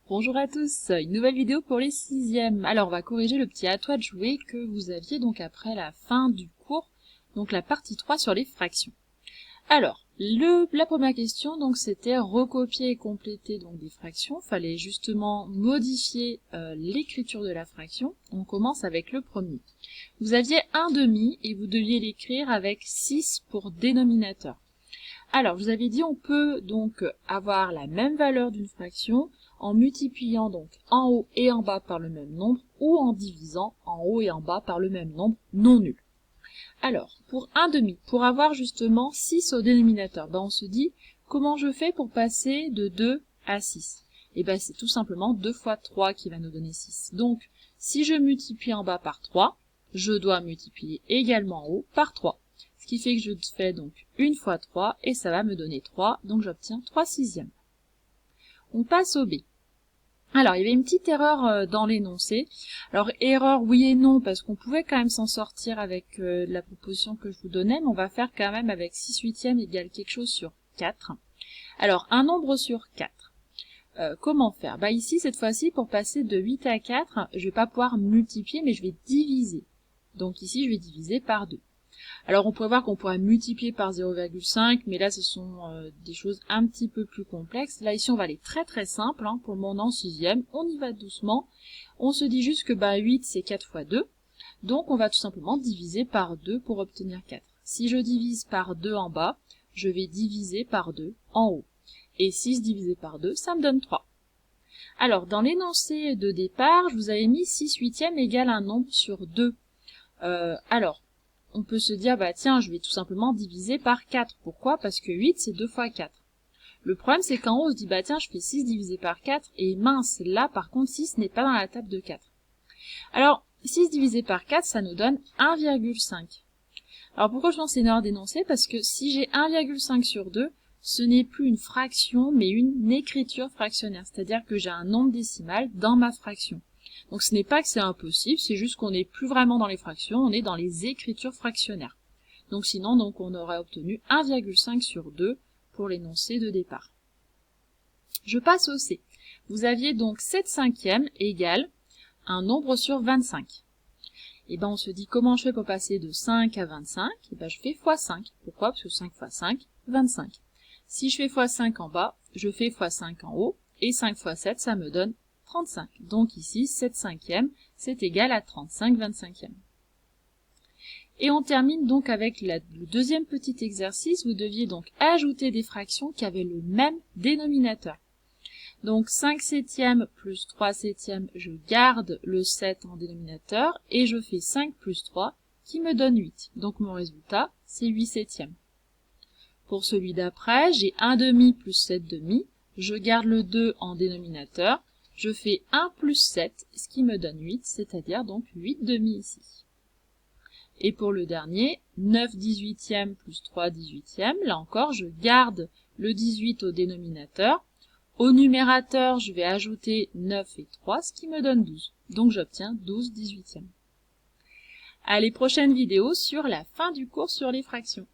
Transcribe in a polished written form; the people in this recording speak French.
Bonjour à tous, une nouvelle vidéo pour les 6e. Alors on va corriger le petit à toi de jouer que vous aviez donc après la fin du cours, donc la partie 3 sur les fractions. Alors, la première question donc c'était recopier et compléter donc des fractions. Fallait justement modifier l'écriture de la fraction. On commence avec le premier. Vous aviez un demi et vous deviez l'écrire avec 6 pour dénominateur. Alors, je vous avais dit on peut donc avoir la même valeur d'une fraction en multipliant donc en haut et en bas par le même nombre ou en divisant en haut et en bas par le même nombre non nul. Alors, pour un demi, pour avoir justement 6 au dénominateur, on se dit comment je fais pour passer de 2 à 6? Et bien c'est tout simplement 2 fois 3 qui va nous donner 6. Donc, si je multiplie en bas par 3, je dois multiplier également en haut par 3. Ce qui fait que je fais donc 1 fois 3 et ça va me donner 3, donc j'obtiens 3 sixièmes. On passe au B. Alors, il y avait une petite erreur dans l'énoncé. Alors, erreur oui et non, parce qu'on pouvait quand même s'en sortir avec la proposition que je vous donnais, mais on va faire quand même avec 6 huitièmes égale quelque chose sur 4. Alors, un nombre sur 4. Comment faire? Ici, cette fois-ci, pour passer de 8 à 4, je vais pas pouvoir multiplier, mais je vais diviser. Donc ici, je vais diviser par 2. Alors on pourrait voir qu'on pourrait multiplier par 0,5, mais là ce sont des choses un petit peu plus complexes. Là ici on va aller très très simple, pour le moment en 6e, on y va doucement. On se dit juste que 8 c'est 4 fois 2, donc on va tout simplement diviser par 2 pour obtenir 4. Si je divise par 2 en bas, je vais diviser par 2 en haut. Et 6 divisé par 2, ça me donne 3. Alors dans l'énoncé de départ, je vous avais mis 6 huitièmes égale un nombre sur 2. On peut se dire, tiens, je vais tout simplement diviser par 4. Pourquoi? Parce que 8, c'est 2 fois 4. Le problème, c'est qu'en haut, on se dit, tiens, je fais 6 divisé par 4, et mince, là, par contre, 6 n'est pas dans la table de 4. Alors, 6 divisé par 4, ça nous donne 1,5. Alors, pourquoi je pense que c'est une erreur d'énoncé? Parce que si j'ai 1,5 sur 2, ce n'est plus une fraction, mais une écriture fractionnaire. C'est-à-dire que j'ai un nombre décimal dans ma fraction. Donc ce n'est pas que c'est impossible, c'est juste qu'on n'est plus vraiment dans les fractions, on est dans les écritures fractionnaires. Donc sinon, on aurait obtenu 1,5 sur 2 pour l'énoncé de départ. Je passe au C. Vous aviez donc 7 cinquièmes égale un nombre sur 25. Et on se dit comment je fais pour passer de 5 à 25? Et je fais x 5. Pourquoi? Parce que 5 fois 5, 25. Si je fais x 5 en bas, je fais x 5 en haut, et 5 fois 7, ça me donne 35. Donc ici, 7 cinquièmes, c'est égal à 35 25e. Et on termine donc avec le deuxième petit exercice. Vous deviez donc ajouter des fractions qui avaient le même dénominateur. Donc 5 septièmes plus 3 septièmes, je garde le 7 en dénominateur et je fais 5 plus 3 qui me donne 8. Donc mon résultat, c'est 8 septièmes. Pour celui d'après, j'ai 1 demi plus 7 demi, je garde le 2 en dénominateur, je fais 1 plus 7, ce qui me donne 8, c'est-à-dire donc 8 demi ici. Et pour le dernier, 9 18e plus 3 18e, là encore, je garde le 18 au dénominateur. Au numérateur, je vais ajouter 9 et 3, ce qui me donne 12. Donc j'obtiens 12 18e. Allez, prochaine vidéo sur la fin du cours sur les fractions.